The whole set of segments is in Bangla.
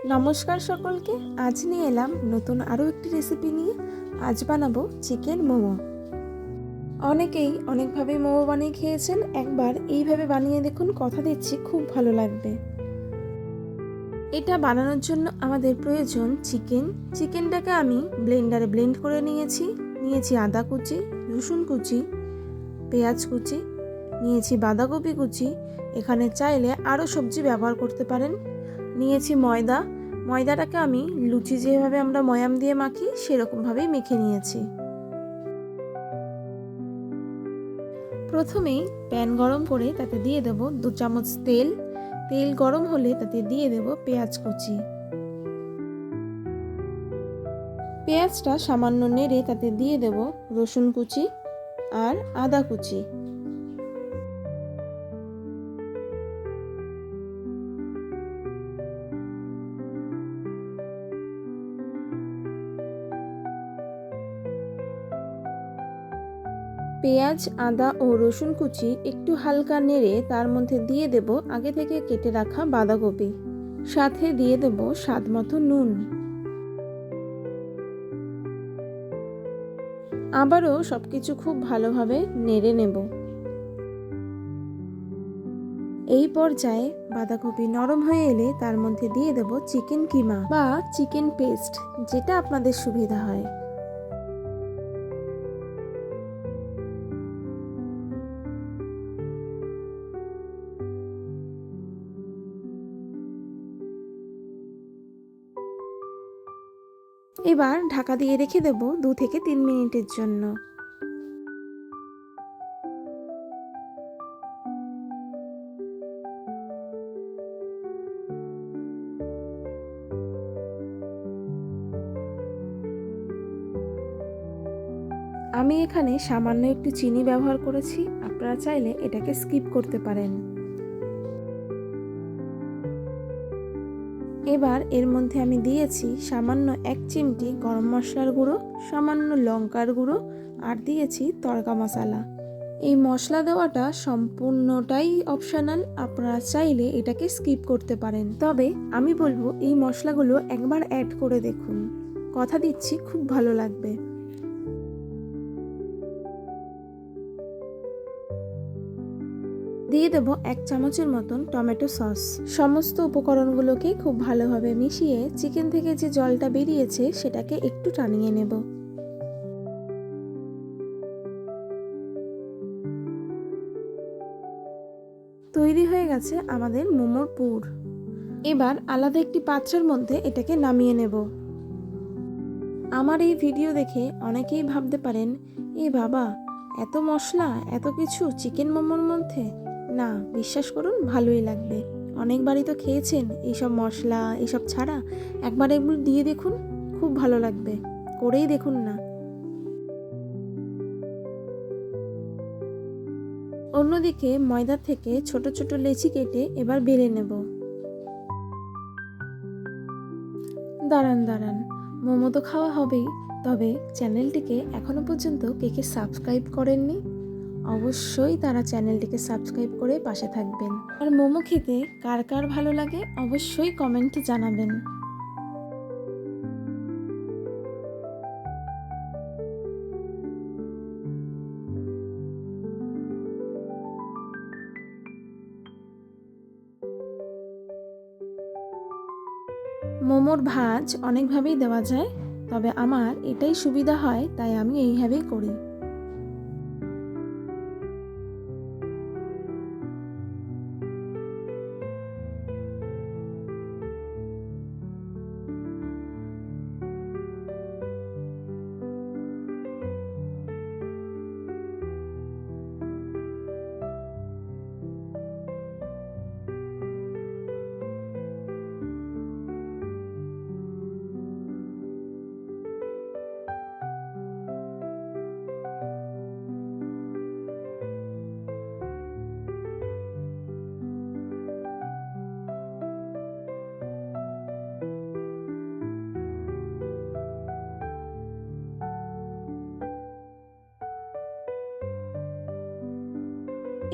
নমস্কার সকলকে। আজ নিয়ে এলাম নতুন আরও একটি রেসিপি নিয়ে। আজ বানাবো চিকেন মোমো। অনেকেই অনেকভাবে মোমো বানিয়ে খেয়েছেন, একবার এইভাবে বানিয়ে দেখুন, কথা দিচ্ছি খুব ভালো লাগবে। এটা বানানোর জন্য আমাদের প্রয়োজন চিকেনটাকে আমি ব্লেন্ডারে ব্লেন্ড করে নিয়েছি আদা কুচি, রসুন কুচি, পেঁয়াজ কুচি, নিয়েছি বাঁধাকপি কুচি। এখানে চাইলে আরও সবজি ব্যবহার করতে পারেন। নিয়েছি ময়দাটাকে আমি লুচি যেভাবে আমরা ময়াম দিয়ে মাখি সেরকমভাবেই মেখে নিয়েছি। প্রথমেই প্যান গরম করে তাতে দিয়ে দেব 2 চামচ তেল গরম হলে তাতে দিয়ে দেব পেঁয়াজ কুচি। পেঁয়াজটা সামান্য নেড়ে তাতে দিয়ে দেব রসুন কুচি আর আদা কুচি। পেঁয়াজ, আদা ও রসুন কুচি একটু হালকা নেড়ে তার মধ্যে দিয়ে দেব আগে থেকে কেটে রাখা বাঁধাকপি, সাথে দিয়ে দেব স্বাদ মতো নুন। আবারও সবকিছু খুব ভালোভাবে নেড়ে নেব। এই পর্যায়ে বাঁধাকপি নরম হয়ে এলে তার মধ্যে দিয়ে দেব চিকেন কিমা বা চিকেন পেস্ট, যেটা আপনাদের সুবিধা হয়। এবার ঢাকা দিয়ে রেখে দেব 2 থেকে 3 মিনিটের জন্য। আমি এখানে সামান্য একটু চিনি ব্যবহার করেছি, আপনারা চাইলে এটাকে স্কিপ করতে পারেন। এবার এর মধ্যে আমি দিয়েছি সামান্য 1 চিমটি গরম মশলার গুঁড়ো, সামান্য লঙ্কার গুঁড়ো আর দিয়েছি তড়কা মশলা। এই মশলা দেওয়াটা সম্পূর্ণটাই অপশনাল, আপনারা চাইলে এটাকে স্কিপ করতে পারেন। তবে আমি বলবো এই মশলাগুলো একবার অ্যাড করে দেখুন, কথা দিচ্ছি খুব ভালো লাগবে। দিয়ে দেব 1 চামচের মতন টমেটো সস। সমস্ত উপকরণগুলোকে খুব ভালোভাবে মিশিয়ে চিকেন থেকে যে জলটা বেরিয়েছে সেটাকে একটু টানিয়ে নেব। তৈরি হয়ে গেছে আমাদের মোমোর পুর। এবার আলাদা একটি পাত্রের মধ্যে এটাকে নামিয়ে নেব। আমার এই ভিডিও দেখে অনেকেই ভাবতে পারেন, এ বাবা, এত মশলা, এত কিছু চিকেন মোমোর মধ্যে। না, বিশ্বাস করুন ভালোই লাগবে। অনেকবারই তো খেয়েছেন এইসব মশলা এইসব ছাড়া, একবার এগুলো দিয়ে দেখুন, খুব ভালো লাগবে, করেই দেখুন না। অন্যদিকে ময়দা থেকে ছোট ছোট লেচি কেটে এবার বেলে নেব। দাঁড়ান, মোমো তো খাওয়া হবেই, তবে চ্যানেলটিকে এখনো পর্যন্ত কে সাবস্ক্রাইব করেননি, অবশ্যই তারা চ্যানেলটিকে সাবস্ক্রাইব করে পাশে থাকবেন। আর মোমো খেতে কার কার ভালো লাগে অবশ্যই কমেন্টে জানাবেন। মোমোর ভাঁজ অনেকভাবেই দেওয়া যায়, তবে আমার এটাই সুবিধা হয় তাই আমি এইভাবেই করি।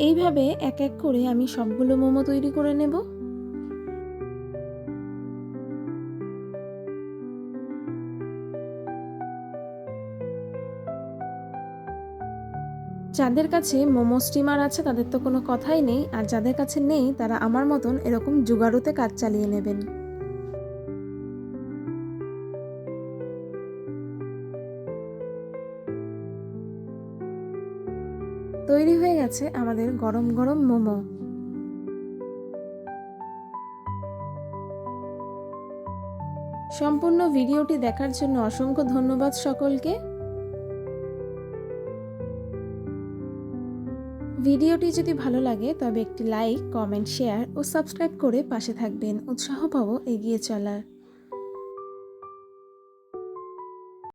এইভাবে এক এক করে আমি সবগুলো মোমো তৈরি করে নেব। যাদের কাছে মোমো স্টিমার আছে তাদের তো কোনো কথাই নেই, আর যাদের কাছে নেই তারা আমার মতন এরকম জুগাড়ুতে কাজ চালিয়ে নেবেন। তৈরি হয়ে গেছে আমাদের গরম গরম মোমো। সম্পূর্ণ ভিডিওটি দেখার জন্য অসংখ্য ধন্যবাদ সকলকে। ভিডিওটি যদি ভালো লাগে তবে একটি লাইক, কমেন্ট, শেয়ার ও সাবস্ক্রাইব করে পাশে থাকবেন, উৎসাহ পাবো এগিয়ে চলার।